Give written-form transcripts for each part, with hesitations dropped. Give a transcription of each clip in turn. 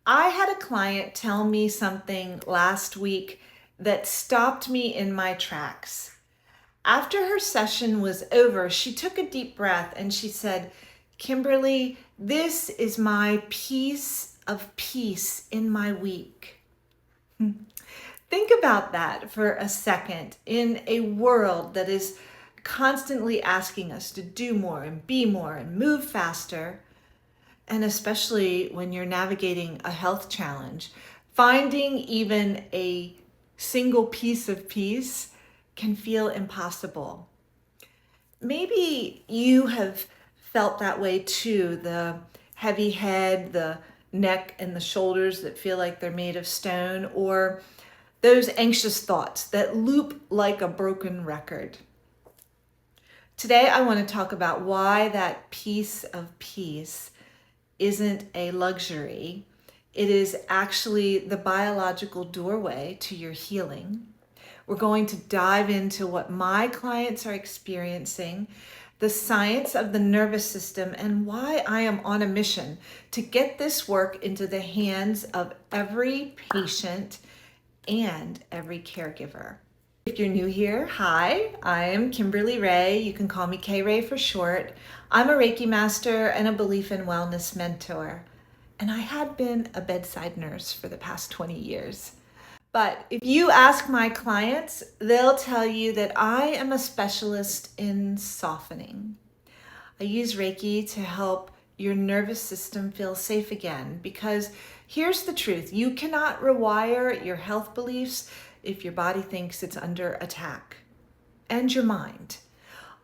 I had a client tell me something last week that stopped me in my tracks. After her session was over, she took a deep breath and she said, "Kimberly, this is my piece of peace in my week." Think about that for a second. In a world that is constantly asking us to do more and be more and move faster, and especially when you're navigating a health challenge, finding even a single piece of peace can feel impossible. Maybe you have felt that way too, the heavy head, the neck and the shoulders that feel like they're made of stone, or those anxious thoughts that loop like a broken record. Today, I want to talk about why that piece of peace isn't a luxury. It is actually the biological doorway to your healing. We're going to dive into what my clients are experiencing, the science of the nervous system, and why I am on a mission to get this work into the hands of every patient and every caregiver. If you're new here, hi, I am Kimberly Ray. You can call me K-Ray for short. I'm a Reiki master and a belief in wellness mentor. And I had been a bedside nurse for the past 20 years. But if you ask my clients, they'll tell you that I am a specialist in softening. I use Reiki to help your nervous system feel safe again, because here's the truth. You cannot rewire your health beliefs if your body thinks it's under attack, and your mind.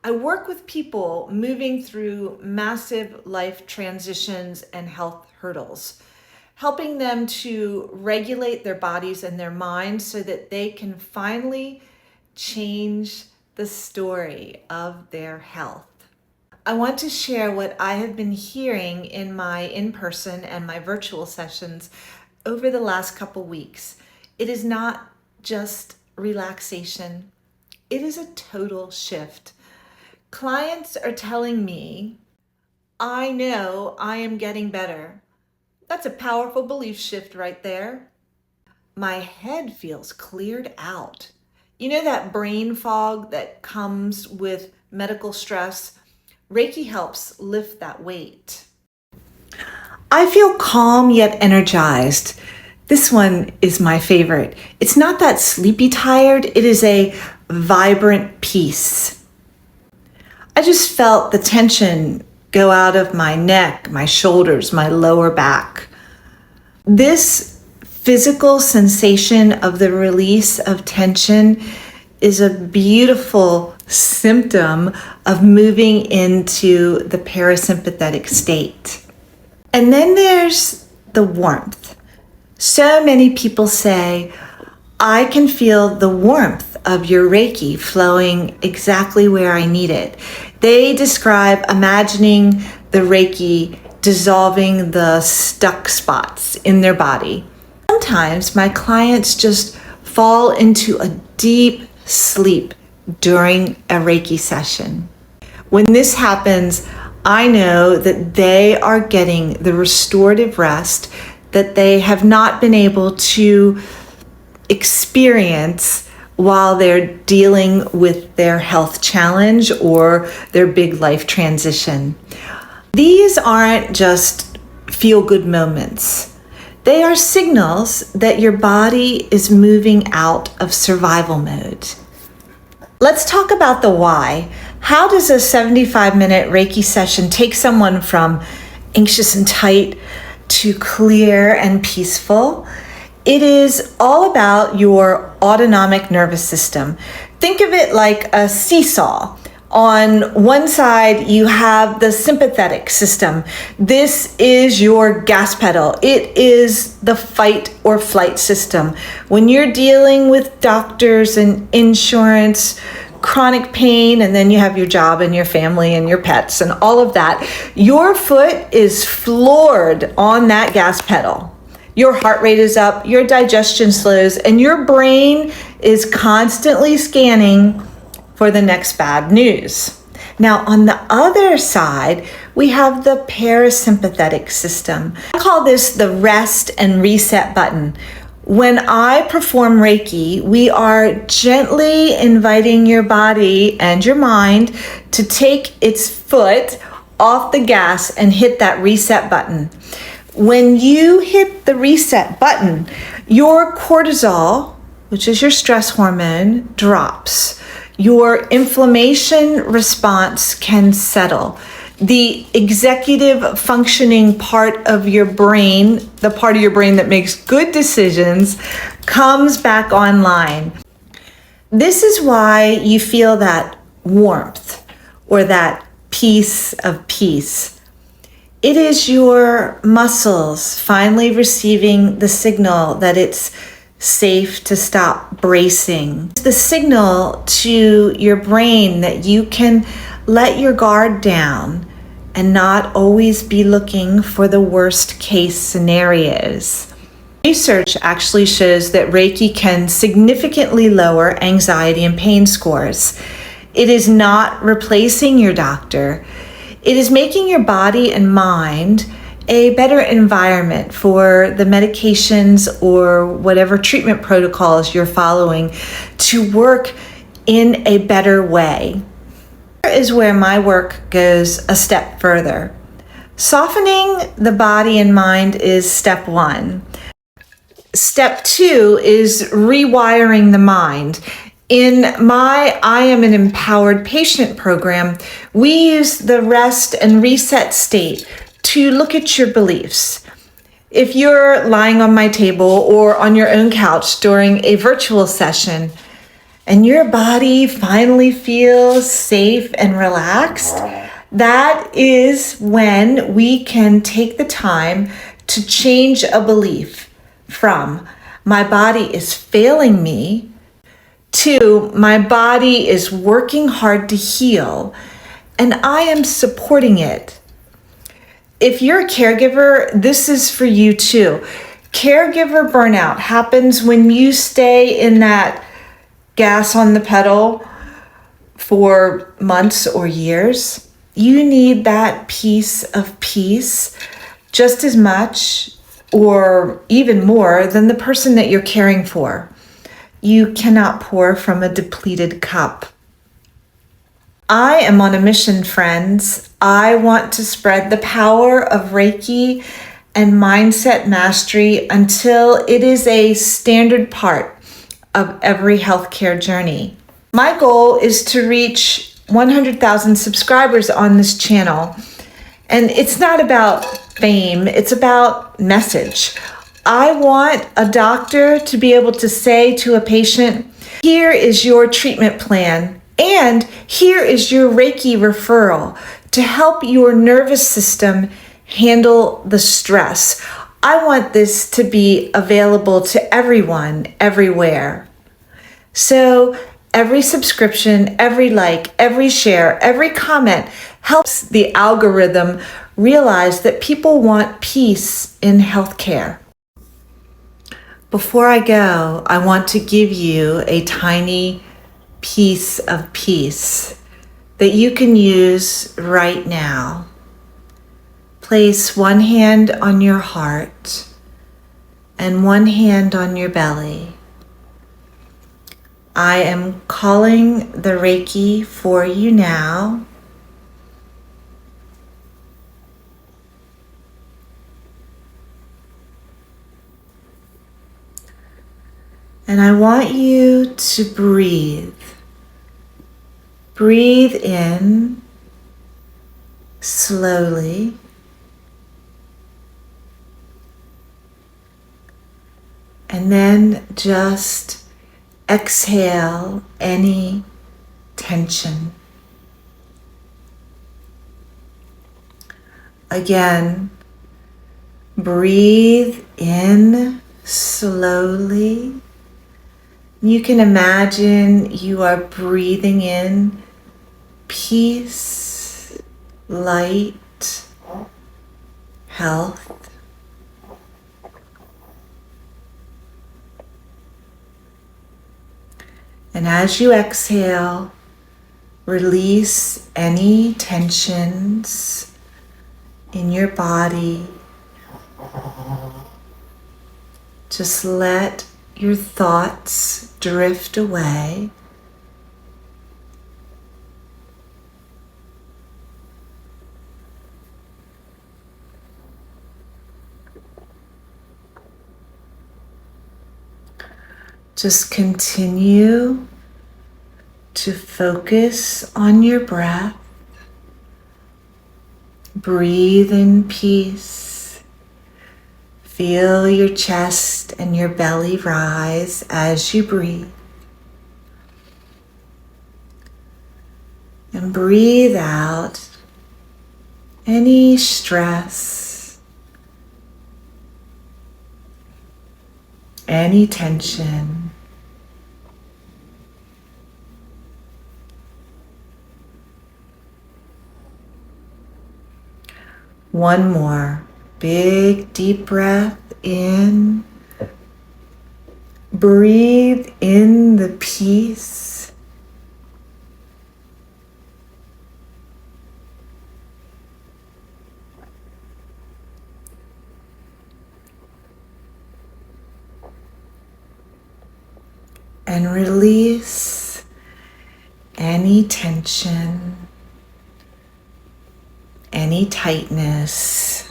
I work with people moving through massive life transitions and health hurdles, helping them to regulate their bodies and their minds so that they can finally change the story of their health. I want to share what I have been hearing in my in-person and my virtual sessions over the last couple weeks. It is not just relaxation. It is a total shift. Clients are telling me, "I know I am getting better." That's a powerful belief shift right there. My head feels cleared out. You know that brain fog that comes with medical stress? Reiki helps lift that weight. I feel calm yet energized. This one is my favorite. It's not that sleepy tired, it is a vibrant peace. I just felt the tension go out of my neck, my shoulders, my lower back. This physical sensation of the release of tension is a beautiful symptom of moving into the parasympathetic state. And then there's the warmth. So many people say, "I can feel the warmth of your Reiki flowing exactly where I need it." They describe imagining the Reiki dissolving the stuck spots in their body. Sometimes my clients just fall into a deep sleep during a Reiki session. When this happens, I know that they are getting the restorative rest that they have not been able to experience while they're dealing with their health challenge or their big life transition. These aren't just feel-good moments. They are signals that your body is moving out of survival mode. Let's talk about the why. How does a 75-minute Reiki session take someone from anxious and tight to clear and peaceful? It is all about your autonomic nervous system. Think of it like a seesaw. On one side, you have the sympathetic system. This is your gas pedal. It is the fight or flight system. When you're dealing with doctors and insurance, chronic pain, and then you have your job and your family and your pets and all of that, your foot is floored on that gas pedal. Your heart rate is up, your digestion slows, and your brain is constantly scanning for the next bad news. Now, on the other side, we have the parasympathetic system. I call this the rest and reset button. When I perform Reiki, we are gently inviting your body and your mind to take its foot off the gas and hit that reset button. When you hit the reset button, your cortisol, which is your stress hormone, drops. Your inflammation response can settle. The executive functioning part of your brain, the part of your brain that makes good decisions, comes back online. This is why you feel that warmth or that piece of peace. It is your muscles finally receiving the signal that it's safe to stop bracing. The signal to your brain that you can let your guard down and not always be looking for the worst case scenarios. Research actually shows that Reiki can significantly lower anxiety and pain scores. It is not replacing your doctor. It is making your body and mind a better environment for the medications or whatever treatment protocols you're following to work in a better way. Here is where my work goes a step further. Softening the body and mind is step one. Step two is rewiring the mind. In my I Am an Empowered Patient program, we use the rest and reset state to look at your beliefs. If you're lying on my table or on your own couch during a virtual session and your body finally feels safe and relaxed, that is when we can take the time to change a belief from my body is failing me to my body is working hard to heal and I am supporting it. If you're a caregiver, this is for you too. Caregiver burnout happens when you stay in that gas on the pedal for months or years. You need that piece of peace just as much or even more than the person that you're caring for. You cannot pour from a depleted cup. I am on a mission, friends. I want to spread the power of Reiki and mindset mastery until it is a standard part of every healthcare journey. My goal is to reach 100,000 subscribers on this channel. And it's not about fame, it's about message. I want a doctor to be able to say to a patient, here is your treatment plan, and here is your Reiki referral to help your nervous system handle the stress. I want this to be available to everyone, everywhere. So every subscription, every like, every share, every comment helps the algorithm realize that people want peace in healthcare. Before I go, I want to give you a tiny piece of peace that you can use right now. Place one hand on your heart and one hand on your belly. I am calling the Reiki for you now. And I want you to breathe. Breathe in slowly. And then just exhale any tension. Again, breathe in slowly. You can imagine you are breathing in peace, light, health. And as you exhale, release any tensions, in your body. Just let your thoughts drift away. Just continue to focus on your breath. Breathe in peace. Feel your chest and your belly rise as you breathe. And breathe out any stress, any tension. One more big deep breath in. Breathe in the peace. And release any tension, any tightness.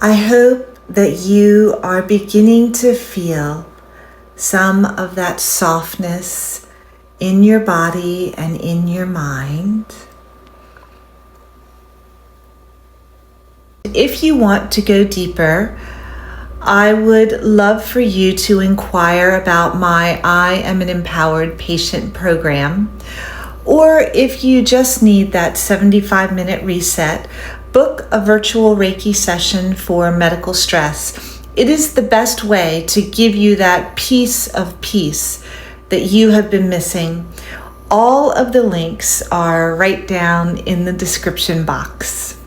I hope that you are beginning to feel some of that softness in your body and in your mind. If you want to go deeper, I would love for you to inquire about my I Am an Empowered Patient program. Or if you just need that 75-minute reset, book a virtual Reiki session for medical stress. It is the best way to give you that piece of peace that you have been missing. All of the links are right down in the description box.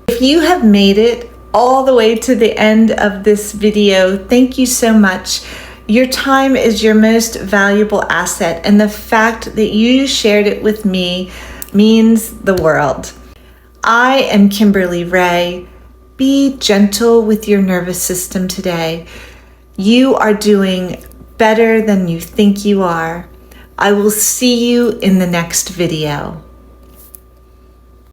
If you have made it all the way to the end of this video, thank you so much. Your time is your most valuable asset, and the fact that you shared it with me means the world. I am Kimberly Ray. Be gentle with your nervous system today. You are doing better than you think you are. I will see you in the next video.